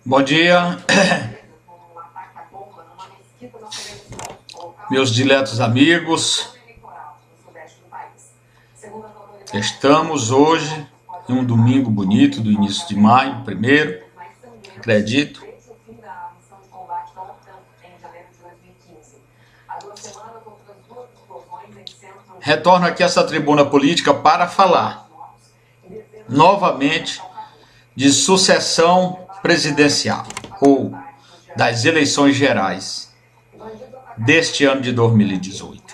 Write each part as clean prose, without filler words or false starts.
Bom dia, meus diletos amigos. Estamos hoje em um domingo bonito do início de maio, primeiro, acredito. Retorno aqui a essa tribuna política para falar novamente de sucessão presidencial ou das eleições gerais deste ano de 2018.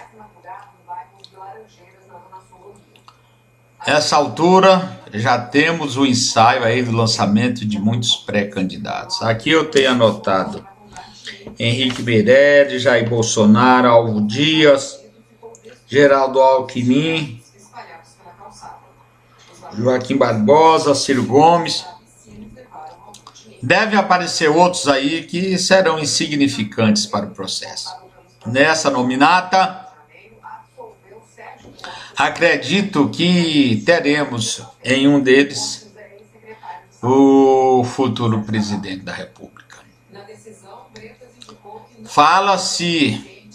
Essa altura já temos o ensaio aí do lançamento de muitos pré-candidatos. Aqui eu tenho anotado Henrique Meirelles, Jair Bolsonaro, Álvaro Dias, Geraldo Alckmin, Joaquim Barbosa, Ciro Gomes. Deve aparecer outros aí que serão insignificantes para o processo. Nessa nominata, acredito que teremos em um deles o futuro presidente da República. Fala-se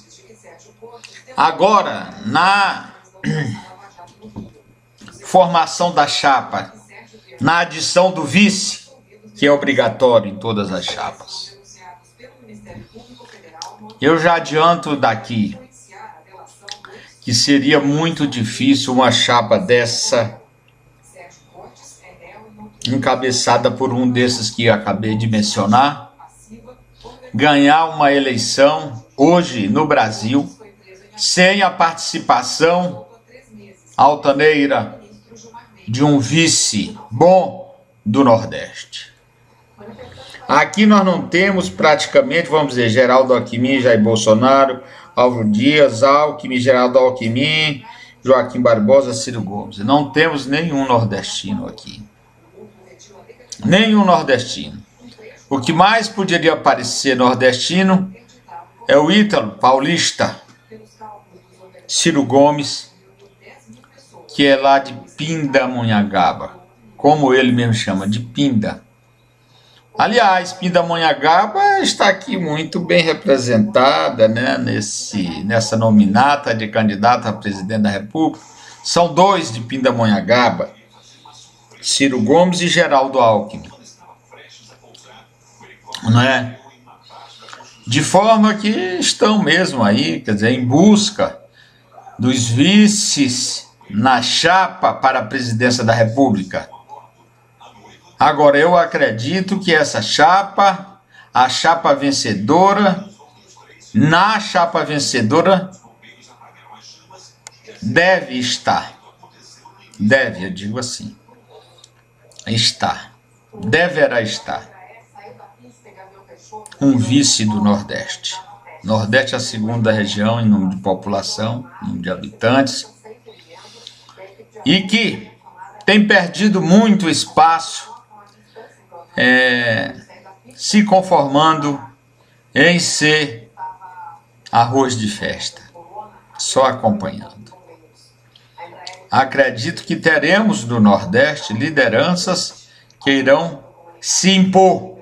agora na formação da chapa, na adição do vice, que é obrigatório em todas as chapas. Eu já adianto daqui que seria muito difícil uma chapa dessa, encabeçada por um desses que eu acabei de mencionar, ganhar uma eleição hoje no Brasil sem a participação altaneira de um vice bom do Nordeste. Aqui nós não temos praticamente, vamos dizer, Geraldo Alckmin, Jair Bolsonaro, Álvaro Dias, Alckmin, Geraldo Alckmin, Joaquim Barbosa, Ciro Gomes. Não temos nenhum nordestino aqui. Nenhum nordestino. O que mais poderia parecer nordestino é o Ítalo paulista, Ciro Gomes, que é lá de Pindamonhangaba, como ele mesmo chama, de Pinda. Aliás, Pindamonhangaba está aqui muito bem representada, né, nessa nominata de candidato a presidente da República. São dois de Pindamonhangaba, Ciro Gomes e Geraldo Alckmin. Não é? De forma que estão mesmo aí, quer dizer, em busca dos vices na chapa para a presidência da República. Agora, eu acredito que essa chapa, a chapa vencedora, na chapa vencedora, deve estar, eu digo assim, deverá estar um vice do Nordeste. Nordeste é a segunda região em número de população, número de habitantes, e que tem perdido muito espaço, se conformando em ser arroz de festa, só acompanhando. Acredito que teremos no Nordeste lideranças que irão se impor,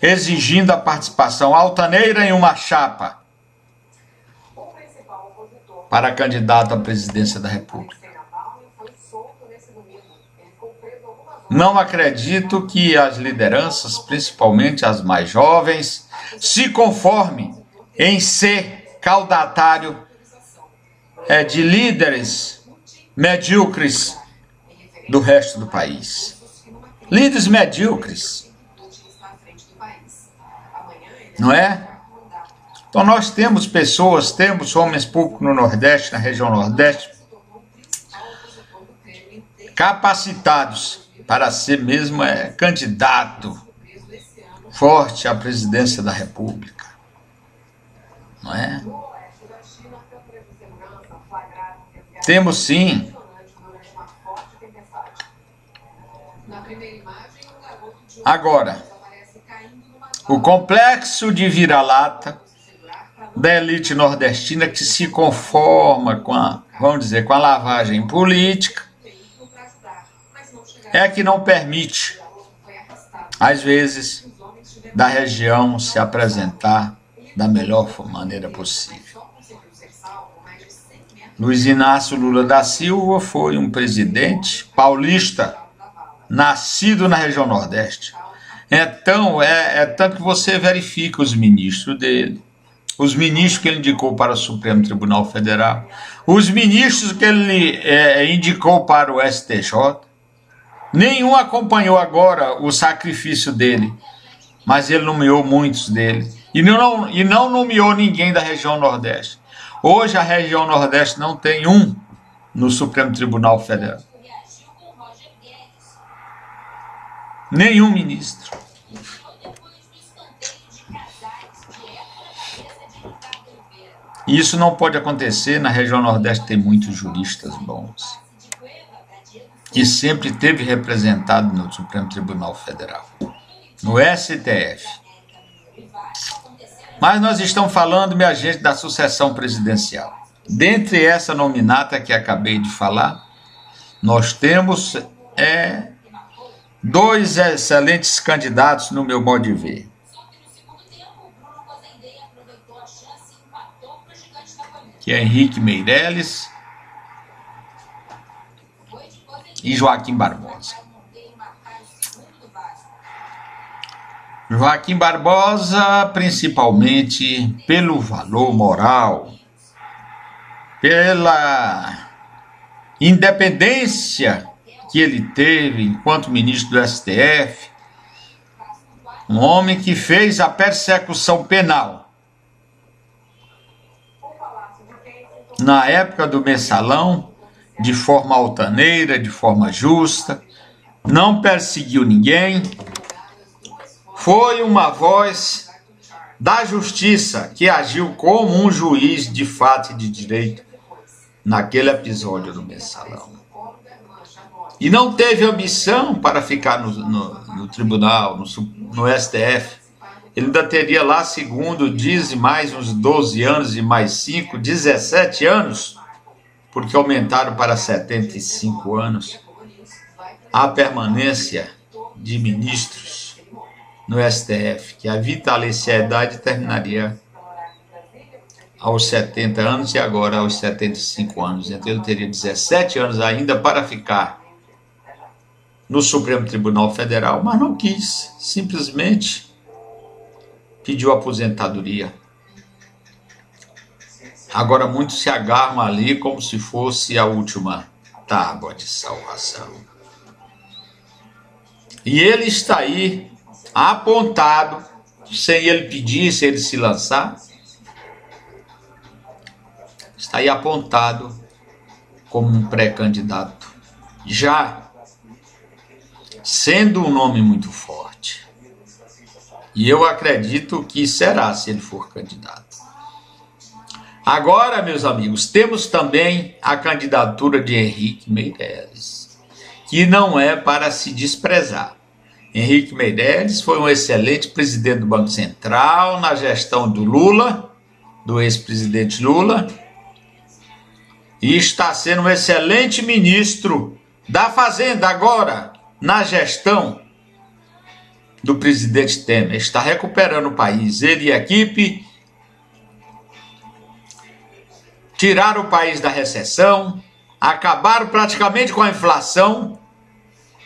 exigindo a participação altaneira em uma chapa para candidato à presidência da República. Não acredito que as lideranças, principalmente as mais jovens, se conformem em ser caudatário de líderes medíocres do resto do país. Líderes medíocres. Não é? Então nós temos pessoas, temos homens públicos no Nordeste, na região Nordeste, capacitados para ser mesmo candidato forte à presidência da República. Não é? Temos sim. Agora, o complexo de vira-lata da elite nordestina que se conforma com a, vamos dizer, com a lavagem política, é que não permite às vezes, da região se apresentar da melhor maneira possível. Luiz Inácio Lula da Silva foi um presidente paulista, nascido na região Nordeste. Então, tanto que você verifica os ministros dele, os ministros que ele indicou para o Supremo Tribunal Federal, os ministros que ele indicou para o STJ, nenhum acompanhou agora o sacrifício dele, mas ele nomeou muitos dele, e não nomeou ninguém da região Nordeste. Hoje a região Nordeste não tem um no Supremo Tribunal Federal. Nenhum ministro. Isso não pode acontecer. Na região Nordeste tem muitos juristas bons. E sempre teve representado no Supremo Tribunal Federal, no STF. Mas nós estamos falando, minha gente, da sucessão presidencial. Dentre essa nominata que acabei de falar, nós temos dois excelentes candidatos, no meu modo de ver. Que é Henrique Meirelles e Joaquim Barbosa. Joaquim Barbosa, principalmente pelo valor moral, pela independência que ele teve enquanto ministro do STF, um homem que fez a persecução penal na época do mensalão, de forma altaneira, de forma justa, não perseguiu ninguém, foi uma voz da justiça que agiu como um juiz de fato e de direito naquele episódio do mensalão. E não teve ambição para ficar no tribunal, no STF. Ele ainda teria lá, segundo dizem, mais uns 12 anos e mais 5, 17 anos, porque aumentaram para 75 anos a permanência de ministros no STF, que a vitaliciedade terminaria aos 70 anos e agora aos 75 anos. Então ele teria 17 anos ainda para ficar no Supremo Tribunal Federal, mas não quis, simplesmente pediu aposentadoria. Agora muitos se agarram ali como se fosse a última tábua de salvação. E ele está aí apontado, sem ele pedir, sem ele se lançar, está aí apontado como um pré-candidato, já sendo um nome muito forte. E eu acredito que será, se ele for candidato. Agora, meus amigos, temos também a candidatura de Henrique Meirelles, que não é para se desprezar. Henrique Meirelles foi um excelente presidente do Banco Central na gestão do Lula, do ex-presidente Lula, e está sendo um excelente ministro da Fazenda agora, na gestão do presidente Temer. Está recuperando o país. Ele e a equipe tiraram o país da recessão, acabaram praticamente com a inflação,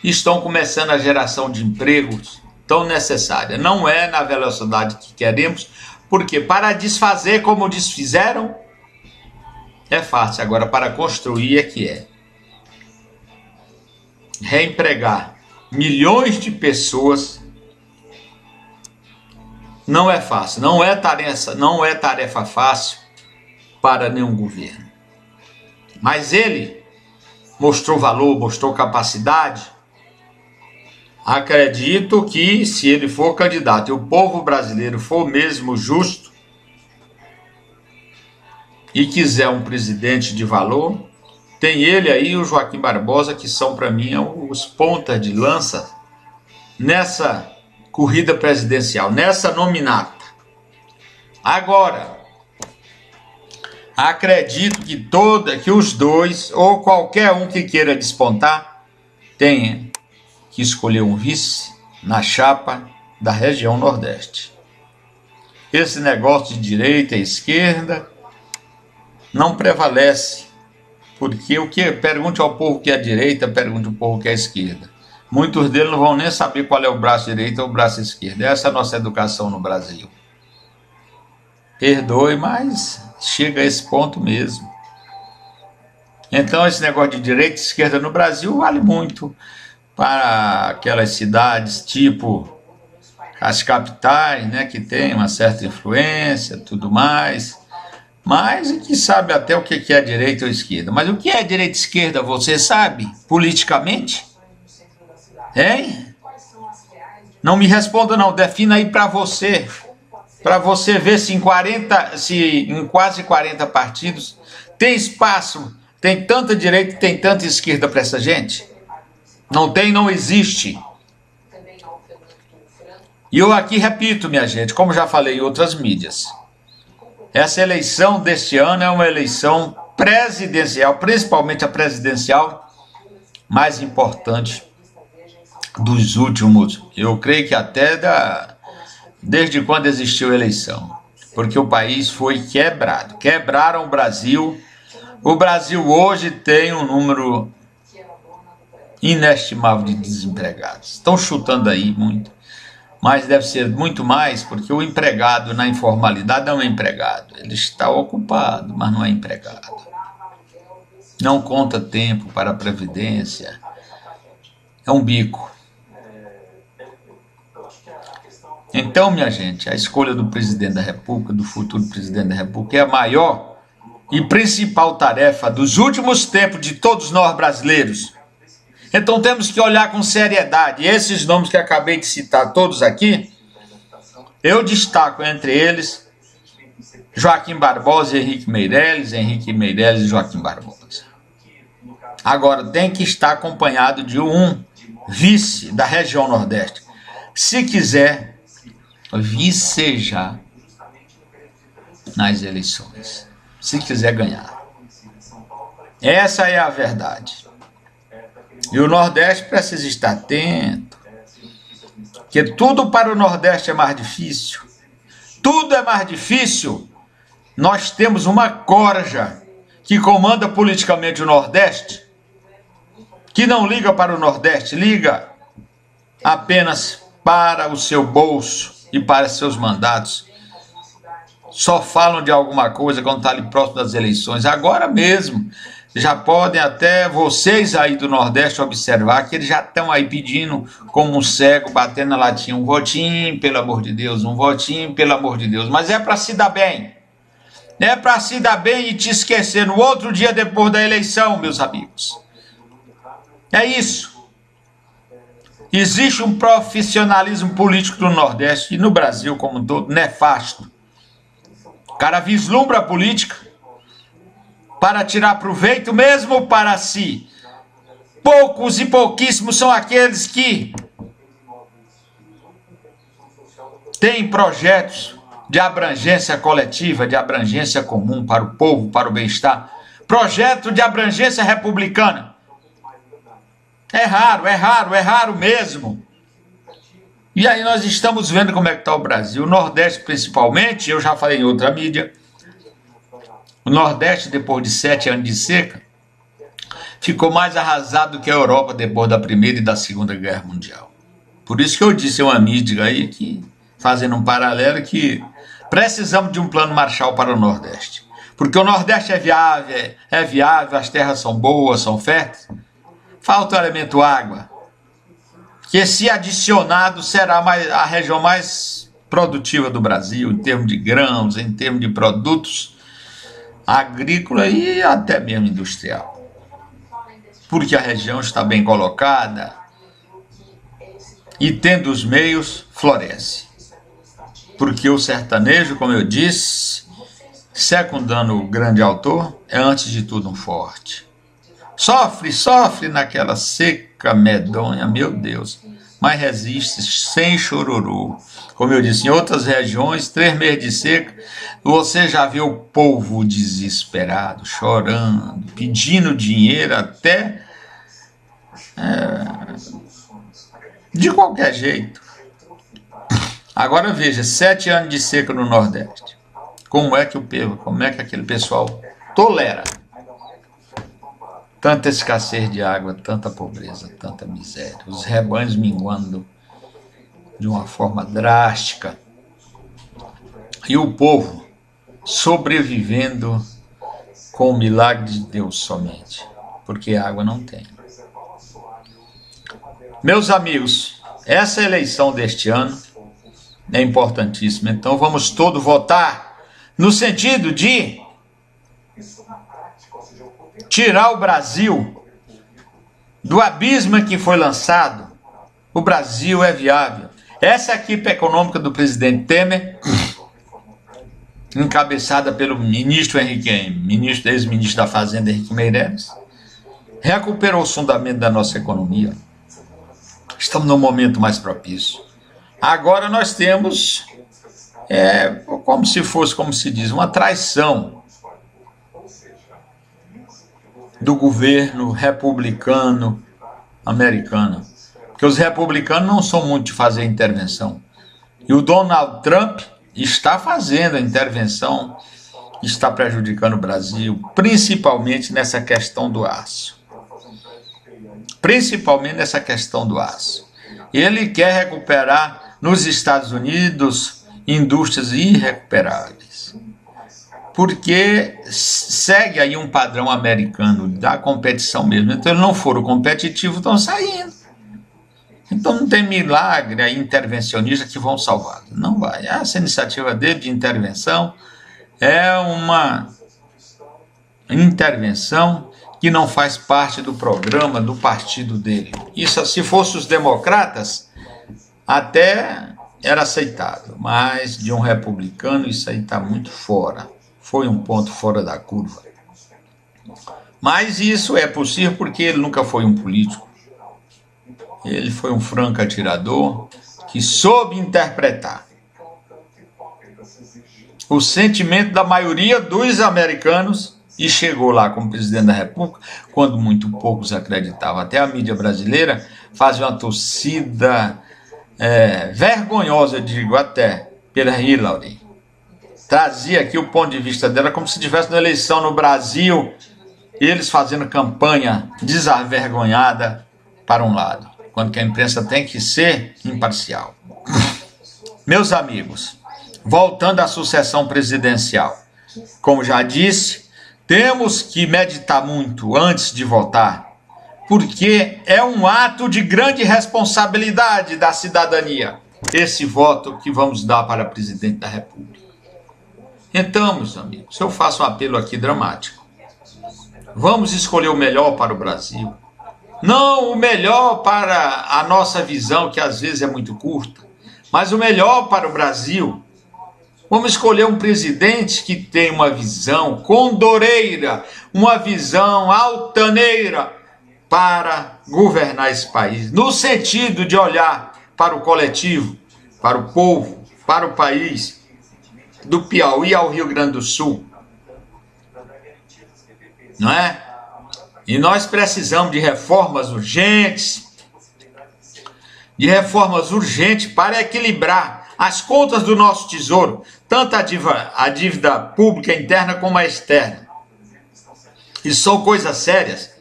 estão começando a geração de empregos tão necessária. Não é na velocidade que queremos, porque para desfazer como desfizeram, é fácil. Agora, para construir é que é. Reempregar milhões de pessoas não é fácil. Não é tarefa fácil para nenhum governo. Mas ele mostrou valor, mostrou capacidade. Acredito que se ele for candidato e o povo brasileiro for mesmo justo e quiser um presidente de valor, tem ele aí e o Joaquim Barbosa, que são para mim os pontas de lança nessa corrida presidencial, nessa nominata. Agora, acredito que os dois, ou qualquer um que queira despontar, tenha que escolher um vice na chapa da região Nordeste. Esse negócio de direita e esquerda não prevalece, porque pergunte ao povo que é a direita, pergunte ao povo que é a esquerda. Muitos deles não vão nem saber qual é o braço direito ou o braço esquerdo. Essa é a nossa educação no Brasil. Perdoe, mas chega a esse ponto mesmo. Então esse negócio de direita e esquerda no Brasil vale muito para aquelas cidades tipo as capitais, né, que tem uma certa influência, tudo mais, mas que sabe até o que é direita ou esquerda. Mas o que é direita e esquerda, você sabe, politicamente? Hein? Não me responda não, defina aí para você ver se em quase 40 partidos tem espaço, tem tanta direita e tem tanta esquerda para essa gente? Não tem, não existe. E eu aqui repito, minha gente, como já falei em outras mídias, essa eleição deste ano é uma eleição presidencial, principalmente a presidencial, mais importante dos últimos, eu creio que até desde quando existiu a eleição, porque o país foi quebrado, quebraram o Brasil. O Brasil hoje tem um número inestimável de desempregados, estão chutando aí muito, mas deve ser muito mais, porque o empregado na informalidade não é empregado, ele está ocupado, mas não é empregado, não conta tempo para a previdência, é um bico. Então, minha gente, a escolha do presidente da República, do futuro presidente da República, é a maior e principal tarefa dos últimos tempos de todos nós brasileiros. Então temos que olhar com seriedade. E esses nomes que acabei de citar todos aqui, eu destaco entre eles Joaquim Barbosa e Henrique Meirelles e Joaquim Barbosa. Agora, tem que estar acompanhado de um vice da região Nordeste, se quiser vicejar nas eleições, se quiser ganhar. Essa é a verdade. E o Nordeste precisa estar atento, porque tudo para o Nordeste é mais difícil. Tudo é mais difícil. Nós temos uma corja que comanda politicamente o Nordeste, que não liga para o Nordeste, liga apenas para o seu bolso e para seus mandatos. Só falam de alguma coisa quando está ali próximo das eleições. Agora mesmo, já podem até vocês aí do Nordeste observar que eles já estão aí pedindo como um cego, batendo na latinha, um votinho, pelo amor de Deus, um votinho, pelo amor de Deus. Mas é para se dar bem. É para se dar bem e te esquecer no outro dia depois da eleição, meus amigos. É isso. Existe um profissionalismo político no Nordeste e no Brasil como um todo nefasto. O cara vislumbra a política para tirar proveito mesmo para si. Poucos e pouquíssimos são aqueles que têm projetos de abrangência coletiva, de abrangência comum para o povo, para o bem-estar. Projeto de abrangência republicana. É raro mesmo. E aí nós estamos vendo como é que está o Brasil. O Nordeste principalmente, eu já falei em outra mídia, o Nordeste, depois de 7 anos de seca, ficou mais arrasado do que a Europa depois da Primeira e da Segunda Guerra Mundial. Por isso que eu disse em uma mídia aí, que, fazendo um paralelo, que precisamos de um plano Marshall para o Nordeste. Porque o Nordeste é viável, as terras são boas, são férteis. Falta o elemento água, que se adicionado será a região mais produtiva do Brasil, em termos de grãos, em termos de produtos agrícola e até mesmo industrial. Porque a região está bem colocada e tendo os meios, floresce. Porque o sertanejo, como eu disse, secundando o grande autor, é antes de tudo um forte. Sofre naquela seca medonha, meu Deus, mas resiste sem chororô. Como eu disse, em outras regiões, 3 meses de seca, você já vê o povo desesperado, chorando, pedindo dinheiro até De qualquer jeito. Agora veja, 7 anos de seca no Nordeste. Como é que aquele pessoal tolera tanta escassez de água, tanta pobreza, tanta miséria, os rebanhos minguando de uma forma drástica e o povo sobrevivendo com o milagre de Deus somente, porque água não tem. Meus amigos, essa eleição deste ano é importantíssima, então vamos todos votar no sentido de tirar o Brasil do abismo em que foi lançado. O Brasil é viável. Essa equipe econômica do presidente Temer, encabeçada pelo ex-ministro da Fazenda, Henrique Meirelles, recuperou os fundamentos da nossa economia. Estamos num momento mais propício. Agora nós temos, como se diz, uma traição do governo republicano americano. Porque os republicanos não são muito de fazer intervenção. E o Donald Trump está fazendo a intervenção, está prejudicando o Brasil, principalmente nessa questão do aço. Ele quer recuperar nos Estados Unidos indústrias irrecuperáveis, porque segue aí um padrão americano da competição mesmo. Então eles não foram competitivos, estão saindo. Então não tem milagre aí intervencionista que vão salvar. Não vai. Essa iniciativa dele de intervenção é uma intervenção que não faz parte do programa do partido dele. Isso, se fosse os democratas, até era aceitável, mas de um republicano isso aí está muito fora. Foi um ponto fora da curva. Mas isso é possível porque ele nunca foi um político. Ele foi um franco atirador que soube interpretar o sentimento da maioria dos americanos e chegou lá como presidente da República, quando muito poucos acreditavam. Até a mídia brasileira fazia uma torcida vergonhosa, eu digo até, pela Hillary. Trazia aqui o ponto de vista dela como se tivesse uma eleição no Brasil, eles fazendo campanha desavergonhada para um lado, quando que a imprensa tem que ser imparcial. Meus amigos, voltando à sucessão presidencial, como já disse, temos que meditar muito antes de votar, porque é um ato de grande responsabilidade da cidadania, esse voto que vamos dar para presidente da República. Então, meus amigos, eu faço um apelo aqui dramático. Vamos escolher o melhor para o Brasil. Não o melhor para a nossa visão, que às vezes é muito curta, mas o melhor para o Brasil. Vamos escolher um presidente que tem uma visão condoreira, uma visão altaneira para governar esse país, no sentido de olhar para o coletivo, para o povo, para o país, do Piauí ao Rio Grande do Sul. Não é? E nós precisamos de reformas urgentes para equilibrar as contas do nosso tesouro, tanto a dívida pública interna como a externa. E são coisas sérias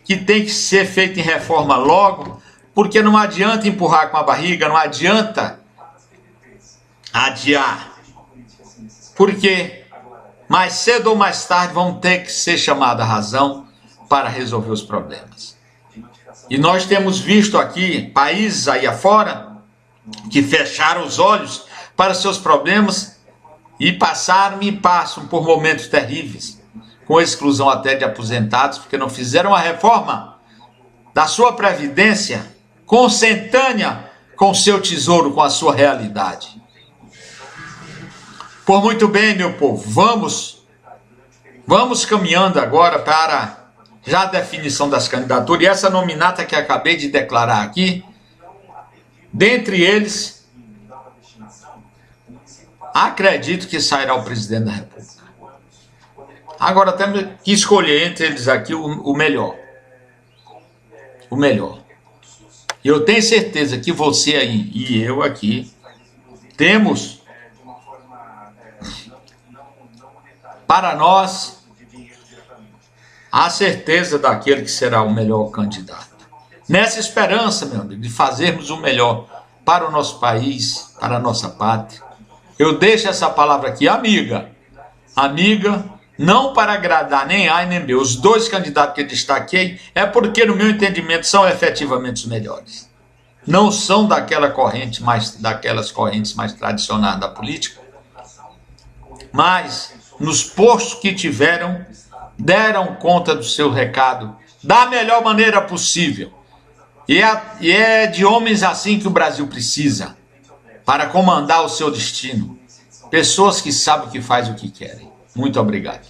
que tem que ser feita em reforma logo, porque não adianta empurrar com a barriga, não adianta adiar. Porque mais cedo ou mais tarde vão ter que ser chamados à razão para resolver os problemas. E nós temos visto aqui países aí afora que fecharam os olhos para seus problemas e passaram e passam por momentos terríveis, com exclusão até de aposentados, porque não fizeram a reforma da sua previdência consentânea com o seu tesouro, com a sua realidade. Por muito bem, meu povo, vamos caminhando agora para já a definição das candidaturas, e essa nominata que acabei de declarar aqui, dentre eles, acredito que sairá o presidente da República. Agora temos que escolher entre eles aqui o melhor. O melhor. Eu tenho certeza que você aí e eu aqui temos para nós a certeza daquele que será o melhor candidato. Nessa esperança, meu amigo, de fazermos o melhor para o nosso país, para a nossa pátria, eu deixo essa palavra aqui, amiga. Amiga, não para agradar nem A nem B. Os dois candidatos que eu destaquei é porque, no meu entendimento, são efetivamente os melhores. Não são daquelas correntes mais tradicionais da política, mas nos postos que tiveram, deram conta do seu recado da melhor maneira possível. E é de homens assim que o Brasil precisa para comandar o seu destino. Pessoas que sabem o que faz o que querem. Muito obrigado.